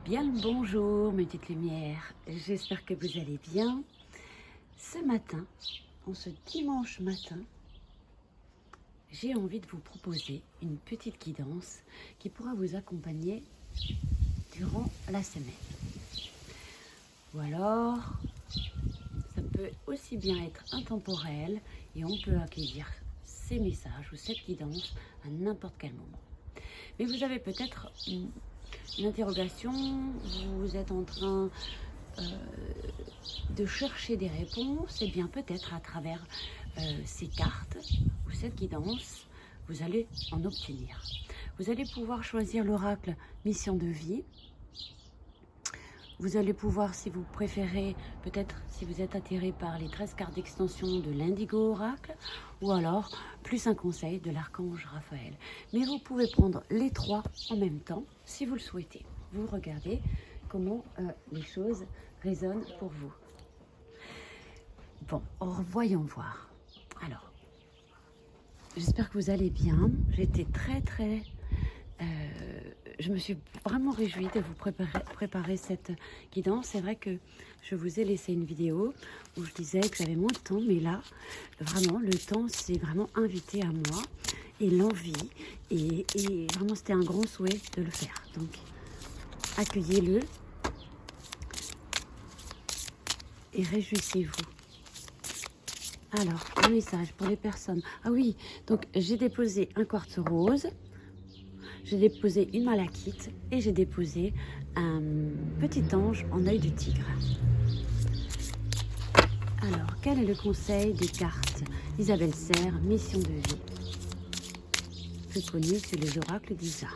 Bien le bonjour mes petites lumières, j'espère que vous allez bien. Ce matin, en ce dimanche matin, j'ai envie de vous proposer une petite guidance qui pourra vous accompagner durant la semaine. Ou alors, ça peut aussi bien être intemporel et on peut accueillir ces messages ou cette guidance à n'importe quel moment. Mais vous avez peut-être une interrogation, vous êtes en train de chercher des réponses, et bien peut-être à travers ces cartes ou cette guidance, vous allez en obtenir. Vous allez pouvoir choisir l'oracle mission de vie. Vous allez pouvoir, si vous préférez, peut-être si vous êtes attiré par les 13 cartes d'extension de l'Indigo Oracle, ou alors plus un conseil de l'archange Raphaël. Mais vous pouvez prendre les trois en même temps, si vous le souhaitez. Vous regardez comment les choses résonnent pour vous. Bon, voyons voir. Alors, j'espère que vous allez bien. J'étais très... je me suis vraiment réjouie de vous préparer cette guidance. C'est vrai que je vous ai laissé une vidéo où je disais que j'avais moins de temps, mais là, vraiment, le temps s'est vraiment invité à moi et l'envie. Et vraiment, c'était un grand souhait de le faire. Donc, accueillez-le et réjouissez-vous. Alors, un message pour les personnes. Ah oui, donc j'ai déposé un quartz rose. J'ai déposé une malachite et j'ai déposé un petit ange en œil de tigre. Alors, quel est le conseil des cartes? Isabelle Serre, mission de vie. Plus connue sur les oracles d'Isa.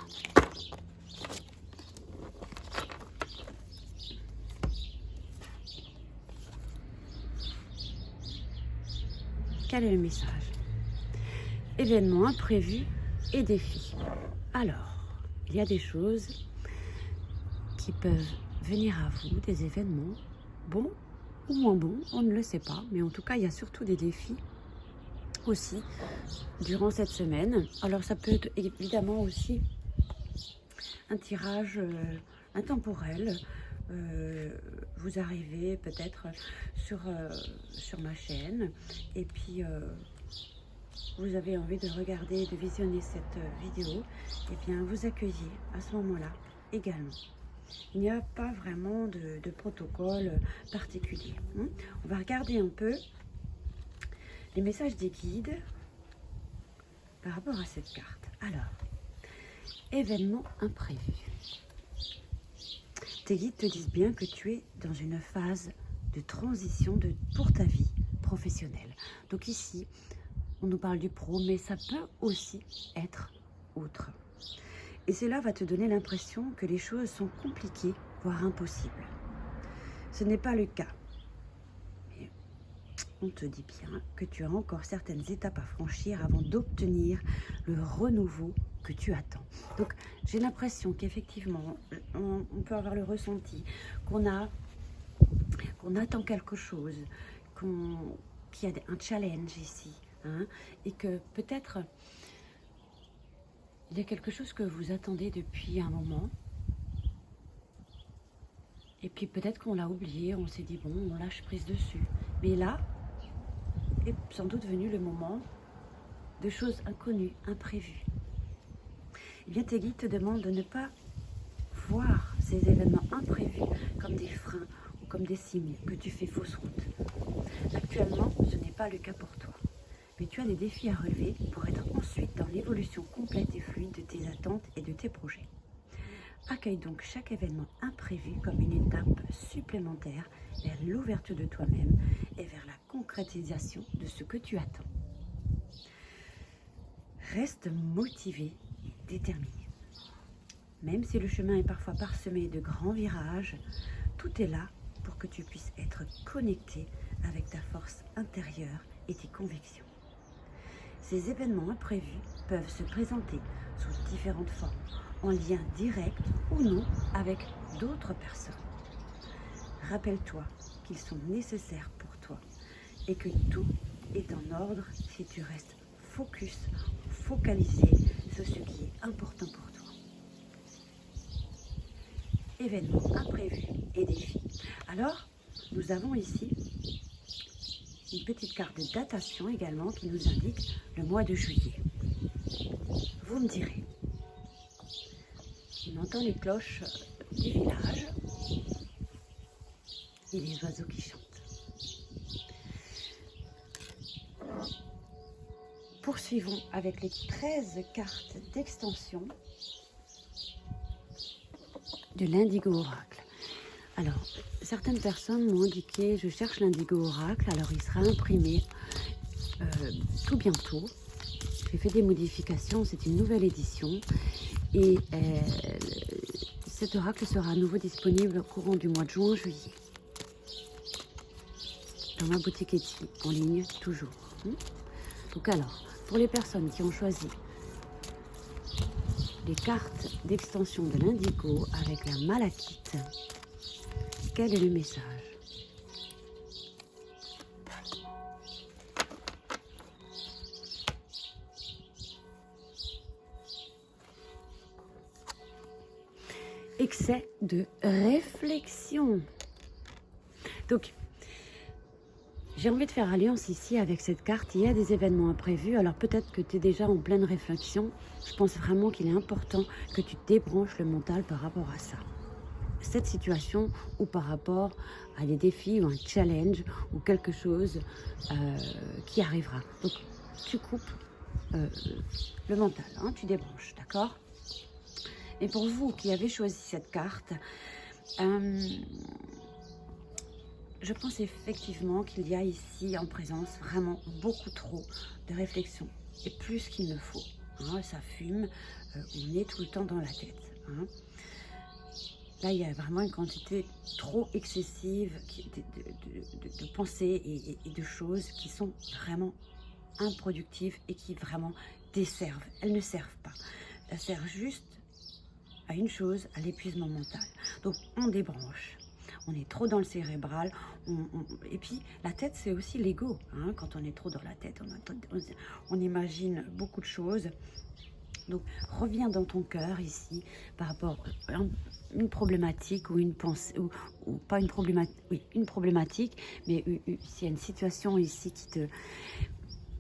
Quel est le message? Événements imprévus et défis. Alors, il y a des choses qui peuvent venir à vous, des événements bons ou moins bons, on ne le sait pas, mais en tout cas, il y a surtout des défis aussi durant cette semaine. Alors, ça peut être évidemment aussi un tirage intemporel. Vous arrivez peut-être sur ma chaîne et puis vous avez envie de regarder, de visionner cette vidéo, et bien vous accueillez à ce moment-là également. Il n'y a pas vraiment de protocole particulier. On va regarder un peu les messages des guides par rapport à cette carte. Alors, événement imprévu. Tes guides te disent bien que tu es dans une phase de transition pour ta vie professionnelle. Donc ici, on nous parle du pro, mais ça peut aussi être autre. Et cela va te donner l'impression que les choses sont compliquées, voire impossibles. Ce n'est pas le cas. Mais on te dit bien que tu as encore certaines étapes à franchir avant d'obtenir le renouveau que tu attends. Donc, j'ai l'impression qu'effectivement, on peut avoir le ressenti qu'on attend quelque chose, qu'il y a un challenge ici, et que peut-être il y a quelque chose que vous attendez depuis un moment, et puis peut-être qu'on l'a oublié, on s'est dit bon, on lâche prise dessus. Mais là est sans doute venu le moment de choses inconnues, imprévues. Eh bien, tes guides te demandent de ne pas voir ces événements imprévus comme des freins ou comme des signes que tu fais fausse route. Actuellement, ce n'est pas le cas pour toi. Mais tu as des défis à relever pour être ensuite dans l'évolution complète et fluide de tes attentes et de tes projets. Accueille donc chaque événement imprévu comme une étape supplémentaire vers l'ouverture de toi-même et vers la concrétisation de ce que tu attends. Reste motivé et déterminé. Même si le chemin est parfois parsemé de grands virages, tout est là pour que tu puisses être connecté avec ta force intérieure et tes convictions. Ces événements imprévus peuvent se présenter sous différentes formes, en lien direct ou non avec d'autres personnes. Rappelle-toi qu'ils sont nécessaires pour toi et que tout est en ordre si tu restes focalisé sur ce qui est important pour toi. événements imprévus et défis. Alors, nous avons ici une petite carte de datation également qui nous indique le mois de juillet. Vous me direz, on entend les cloches du village et les oiseaux qui chantent. Poursuivons avec les 13 cartes d'extension de l'Indigo Oracle. Alors, certaines personnes m'ont indiqué, je cherche l'Indigo Oracle, alors il sera imprimé tout bientôt. J'ai fait des modifications, c'est une nouvelle édition et cet oracle sera à nouveau disponible au courant du mois de juin-juillet. Dans ma boutique Etsy, en ligne, toujours. Donc alors, pour les personnes qui ont choisi les cartes d'extension de l'Indigo avec la malachite, quel est le message? Excès de réflexion. Donc, j'ai envie de faire alliance ici avec cette carte. Il y a des événements imprévus. Alors peut-être que tu es déjà en pleine réflexion. Je pense vraiment qu'il est important que tu débranches le mental par rapport à ça. Cette situation ou par rapport à des défis ou un challenge ou quelque chose qui arrivera. Donc tu coupes le mental, hein, tu débranches, d'accord? Et pour vous qui avez choisi cette carte, je pense effectivement qu'il y a ici en présence vraiment beaucoup trop de réflexion et plus qu'il ne faut. Hein, ça fume, on est tout le temps dans la tête. Hein. Là, il y a vraiment une quantité trop excessive de pensées et de choses qui sont vraiment improductives et qui vraiment desservent. Elles ne servent pas. Elles servent juste à une chose, à l'épuisement mental. Donc, on débranche. On est trop dans le cérébral. Et puis, la tête, c'est aussi l'ego. Hein. Quand on est trop dans la tête, on imagine beaucoup de choses. Donc, reviens dans ton cœur ici par rapport à une problématique ou une pensée, ou pas une problématique, oui, une problématique, mais s'il y a une situation ici qui te...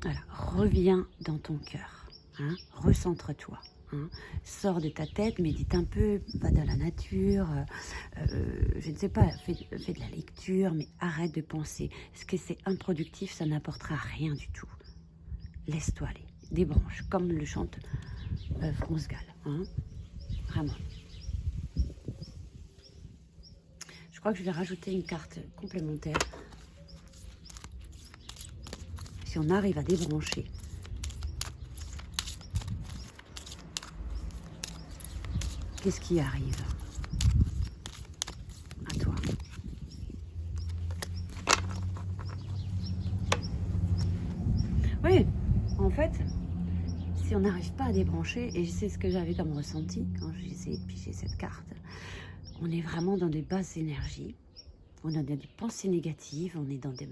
Voilà, reviens dans ton cœur, hein, recentre-toi. Hein, sors de ta tête, médite un peu, va dans la nature, je ne sais pas, fais de la lecture, mais arrête de penser. Ce que c'est improductif, ça n'apportera rien du tout. Laisse-toi aller, débranche, comme le chante France Gall, hein, vraiment. Je crois que je vais rajouter une carte complémentaire. Si on arrive à débrancher, qu'est-ce qui arrive à toi? Oui, en fait, si on n'arrive pas à débrancher, et c'est ce que j'avais comme ressenti quand j'ai essayé de piger cette carte, on est vraiment dans des basses énergies, on a des pensées négatives, on est dans des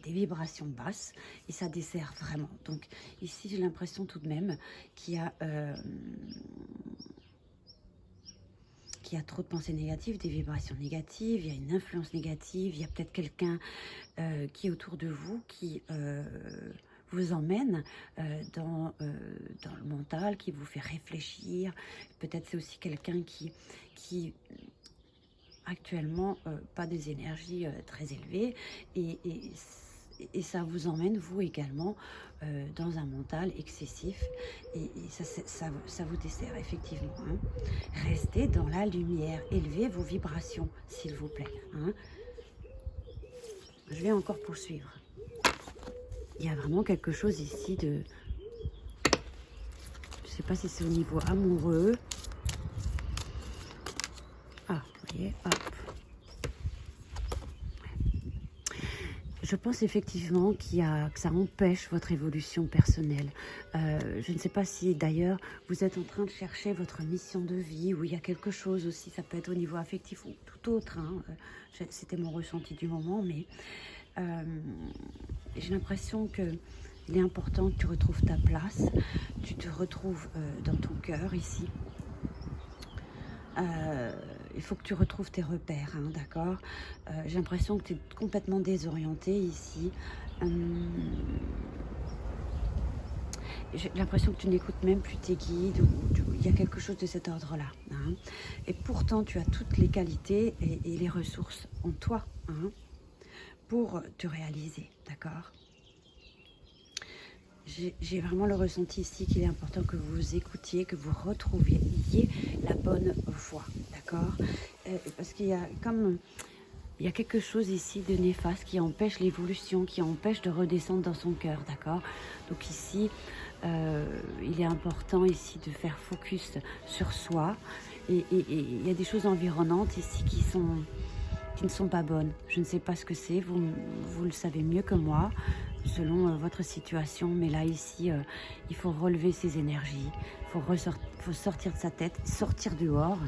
vibrations basses, et ça dessert vraiment. Donc ici, j'ai l'impression tout de même qu'il y a trop de pensées négatives, des vibrations négatives, il y a une influence négative, il y a peut-être quelqu'un qui est autour de vous, qui vous emmène dans le mental, qui vous fait réfléchir. Peut-être c'est aussi quelqu'un qui actuellement pas des énergies très élevées et ça vous emmène vous également dans un mental excessif et ça vous dessert effectivement. Hein. Restez dans la lumière, élevez vos vibrations s'il vous plaît. Hein. Je vais encore poursuivre. Il y a vraiment quelque chose ici de... Je ne sais pas si c'est au niveau amoureux. Ah, vous voyez, hop. Je pense effectivement que ça empêche votre évolution personnelle. Je ne sais pas si d'ailleurs vous êtes en train de chercher votre mission de vie ou il y a quelque chose aussi, ça peut être au niveau affectif ou tout autre. Hein. C'était mon ressenti du moment, mais j'ai l'impression qu'il est important que tu retrouves ta place, tu te retrouves dans ton cœur ici. il faut que tu retrouves tes repères, hein, d'accord? J'ai l'impression que tu es complètement désorienté ici. J'ai l'impression que tu n'écoutes même plus tes guides, il y a quelque chose de cet ordre-là. Hein. Et pourtant, tu as toutes les qualités et les ressources en toi, hein, pour te réaliser, d'accord? J'ai vraiment le ressenti ici qu'il est important que vous vous écoutiez, que vous retrouviez la bonne voie, d'accord? Parce qu'il y a comme... Il y a quelque chose ici de néfaste qui empêche l'évolution, qui empêche de redescendre dans son cœur, d'accord? Donc ici, il est important ici de faire focus sur soi. Et il y a des choses environnantes ici qui ne sont pas bonnes. Je ne sais pas ce que c'est, vous le savez mieux que moi, selon votre situation. Mais là, ici, il faut relever ses énergies, faut sortir de sa tête, sortir dehors.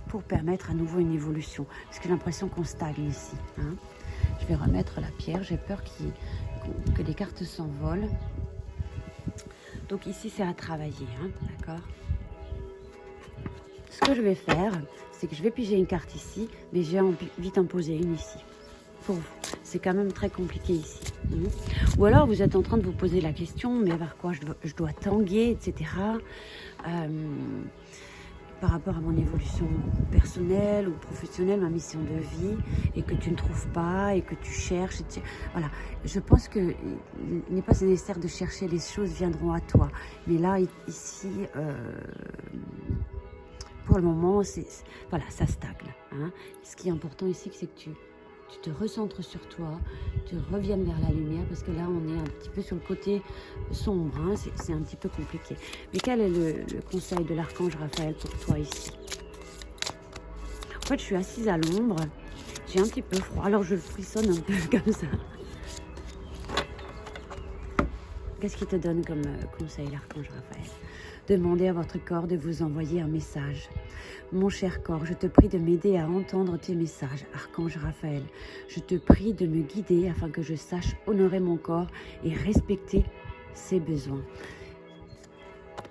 Pour permettre à nouveau une évolution. Parce que j'ai l'impression qu'on stagne ici. Hein. Je vais remettre la pierre. J'ai peur que les cartes s'envolent. Donc ici, c'est à travailler. Hein, d'accord? Ce que je vais faire, c'est que je vais piger une carte ici, mais je vais vite en poser une ici. Pour vous. C'est quand même très compliqué ici. Hein. Ou alors, vous êtes en train de vous poser la question, mais vers quoi je dois tanguer, etc. Par rapport à mon évolution personnelle ou professionnelle, ma mission de vie, et que tu ne trouves pas, et que tu cherches. Voilà, je pense qu'il n'est pas nécessaire de chercher, les choses viendront à toi. Mais là, ici, pour le moment, voilà, ça stagne. Hein. Ce qui est important ici, c'est que tu te recentres sur toi, tu reviennes vers la lumière, parce que là, on est un petit peu sur le côté sombre, hein, c'est un petit peu compliqué. Mais quel est le conseil de l'archange Raphaël pour toi ici? En fait, je suis assise à l'ombre, j'ai un petit peu froid, alors je frissonne un peu comme ça. Qu'est-ce qu'il te donne comme conseil, l'archange Raphaël? Demandez à votre corps de vous envoyer un message. Mon cher corps, je te prie de m'aider à entendre tes messages, archange Raphaël. Je te prie de me guider afin que je sache honorer mon corps et respecter ses besoins.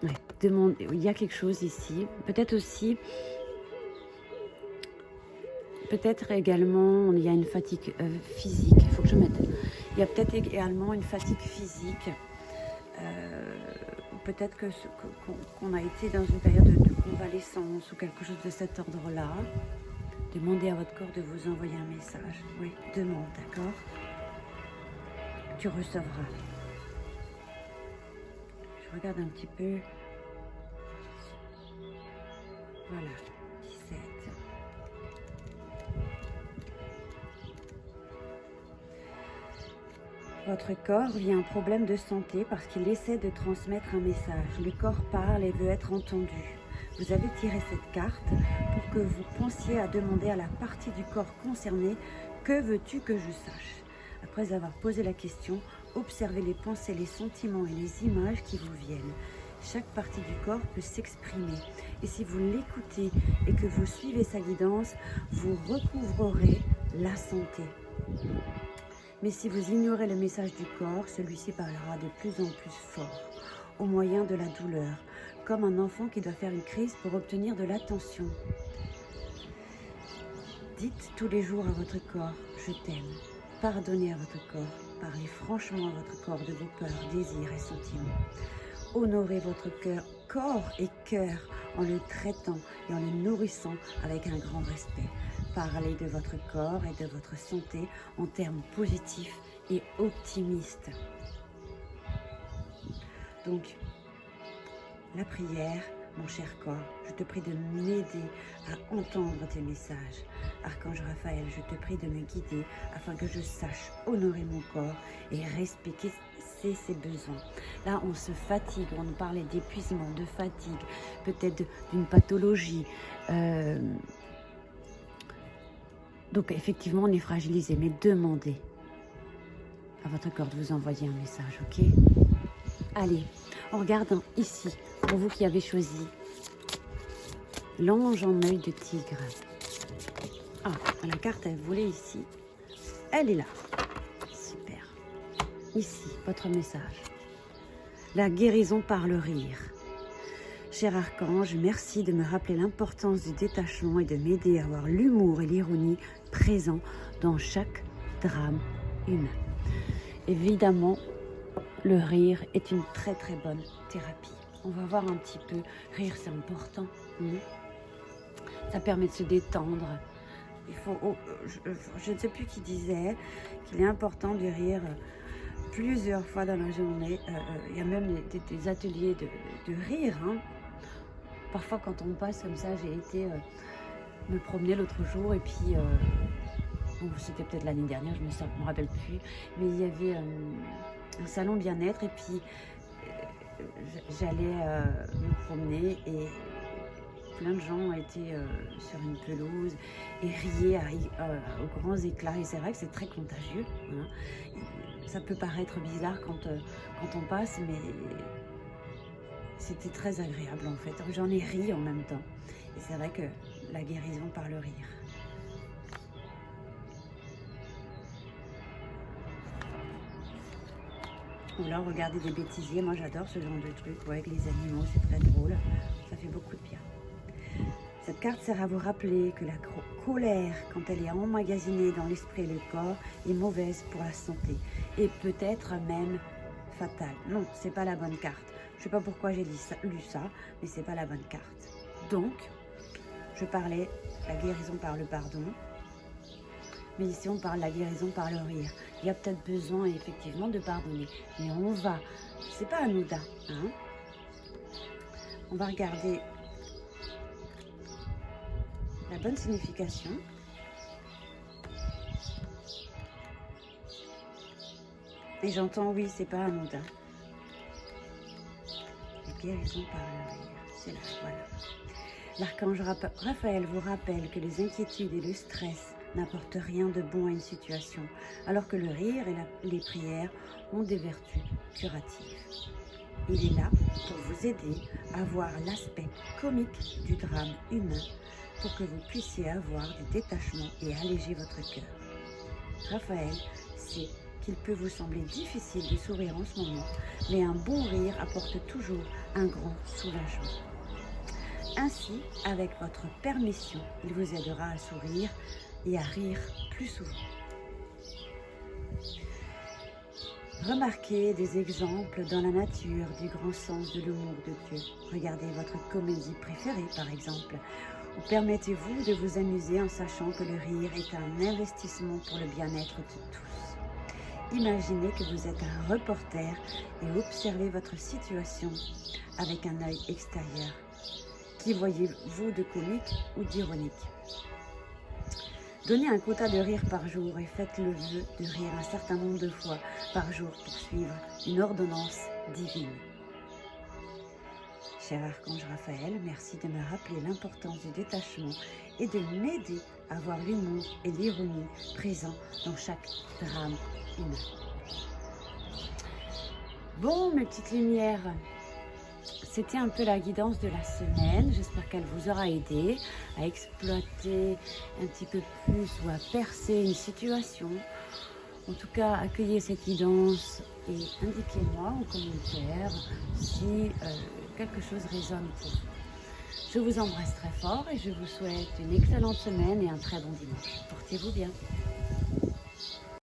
Ouais, il y a quelque chose ici. Peut-être aussi, peut-être également, il y a une fatigue physique. Il faut que je mette. Il y a peut-être également une fatigue physique. Peut-être qu'on a été dans une période de convalescence ou quelque chose de cet ordre-là. Demandez à votre corps de vous envoyer un message. Oui, demande, d'accord? Tu recevras. Je regarde un petit peu. Voilà, 17. Votre corps vit un problème de santé parce qu'il essaie de transmettre un message. Le corps parle et veut être entendu. Vous avez tiré cette carte pour que vous pensiez à demander à la partie du corps concernée « Que veux-tu que je sache ?» Après avoir posé la question, observez les pensées, les sentiments et les images qui vous viennent. Chaque partie du corps peut s'exprimer. Et si vous l'écoutez et que vous suivez sa guidance, vous recouvrerez la santé. Mais si vous ignorez le message du corps, celui-ci parlera de plus en plus fort, au moyen de la douleur, comme un enfant qui doit faire une crise pour obtenir de l'attention. Dites tous les jours à votre corps, je t'aime. Pardonnez à votre corps, parlez franchement à votre corps de vos peurs, désirs et sentiments. Honorez votre corps et cœur en le traitant et en le nourrissant avec un grand respect. Parlez de votre corps et de votre santé en termes positifs et optimistes. Donc, la prière, mon cher corps, je te prie de m'aider à entendre tes messages. Archange Raphaël, je te prie de me guider afin que je sache honorer mon corps et respecter ses besoins. Là, on se fatigue, on nous parlait d'épuisement, de fatigue, peut-être d'une pathologie. Donc, effectivement, on est fragilisé, mais demandez à votre corps de vous envoyer un message, ok? Allez, on regarde ici, pour vous qui avez choisi l'ange en œil de tigre. Ah, la carte, elle volait ici. Elle est là. Super. Ici, votre message. La guérison par le rire. Cher archange, merci de me rappeler l'importance du détachement et de m'aider à avoir l'humour et l'ironie présents dans chaque drame humain. Évidemment, le rire est une très très bonne thérapie. On va voir un petit peu, rire c'est important. Ça permet de se détendre. Il faut, je ne sais plus qui disait qu'il est important de rire plusieurs fois dans la journée. Il y a même des ateliers de rire. Parfois quand on passe comme ça, j'ai été me promener l'autre jour et puis, c'était peut-être l'année dernière, je me rappelle plus, mais il y avait un salon bien-être et puis j'allais me promener et plein de gens étaient sur une pelouse et riaient aux grands éclats. Et c'est vrai que c'est très contagieux. Ça peut paraître bizarre quand on passe, mais c'était très agréable en fait. J'en ai ri en même temps. Et c'est vrai que la guérison par le rire. Ou là, regarder des bêtisiers. Moi, j'adore ce genre de truc avec les animaux. C'est très drôle. Ça fait beaucoup de bien. Cette carte sert à vous rappeler que la colère, quand elle est emmagasinée dans l'esprit et le corps, est mauvaise pour la santé et peut-être même fatale. Non, c'est pas la bonne carte. Je sais pas pourquoi j'ai lu ça, mais c'est pas la bonne carte. Donc, je parlais la guérison par le pardon, mais ici on parle la guérison par le rire. Il y a peut-être besoin effectivement de pardonner, mais on va, c'est pas anodin, On va regarder la bonne signification. Et j'entends, oui, c'est pas anodin. La guérison par le rire. C'est là, voilà. L'archange Raphaël vous rappelle que les inquiétudes et le stress n'apportent rien de bon à une situation, alors que le rire et les prières ont des vertus curatives. Il est là pour vous aider à voir l'aspect comique du drame humain pour que vous puissiez avoir du détachement et alléger votre cœur. Raphaël sait qu'il peut vous sembler difficile de sourire en ce moment, mais un bon rire apporte toujours un grand soulagement. Ainsi, avec votre permission, il vous aidera à sourire et à rire plus souvent. Remarquez des exemples dans la nature du grand sens de l'humour de Dieu. Regardez votre comédie préférée, par exemple, ou permettez-vous de vous amuser en sachant que le rire est un investissement pour le bien-être de tous. Imaginez que vous êtes un reporter et observez votre situation avec un œil extérieur. Qui voyez-vous de comique ou d'ironique? Donnez un quota de rire par jour et faites le vœu de rire un certain nombre de fois par jour pour suivre une ordonnance divine. Cher archange Raphaël, merci de me rappeler l'importance du détachement et de m'aider à voir l'humour et l'ironie présents dans chaque drame humain. Bon, mes petites lumières, c'était un peu la guidance de la semaine. J'espère qu'elle vous aura aidé à exploiter un petit peu plus ou à percer une situation. En tout cas, accueillez cette guidance et indiquez-moi en commentaire si quelque chose résonne pour vous. Je vous embrasse très fort et je vous souhaite une excellente semaine et un très bon dimanche. Portez-vous bien.